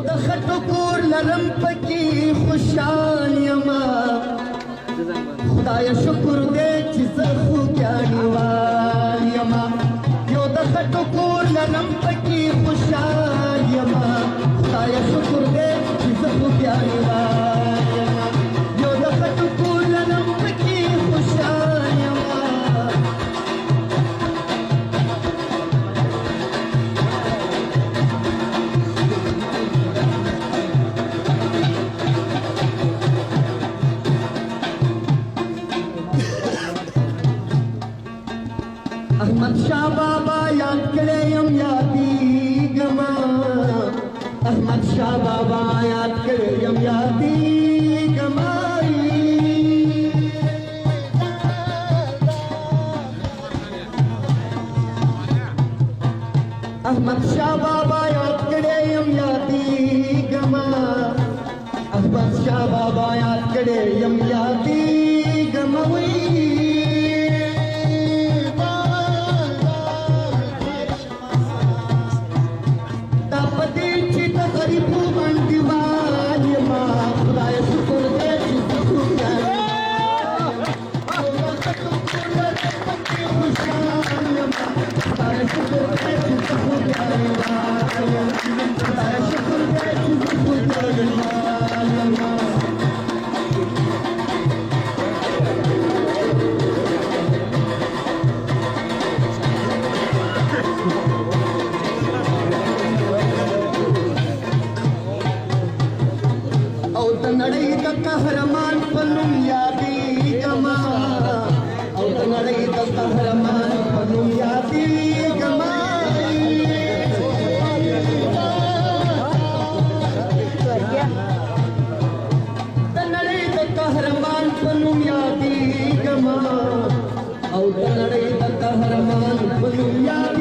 د خټو کور لرم پکې خوشحال یما خدای شکر دې چې زه خوږیاڼیوال یما یو د خټو کور لرم پکې خوشحال یما خدای شکر دې چې زه خوږیاڼیوال یما یو د خټو کور لرم پکې خوشحال یما احمد شاه بابا یاد کړی یم یادېږمه احمد شاه بابا یاد کړی یم یادېږمه احمد شاه بابا یاد کړی یم یادېږمه احمد شاه بابا یاد کړی یم یادېږمه او د نړۍ د قهرمان په نوم یادېږمه او د نړۍ د قهرمان په نوم یادېږمه د نړۍ د قهرمان په نوم یادېږمه او د نړۍ د قهرمان په نوم یادېږمه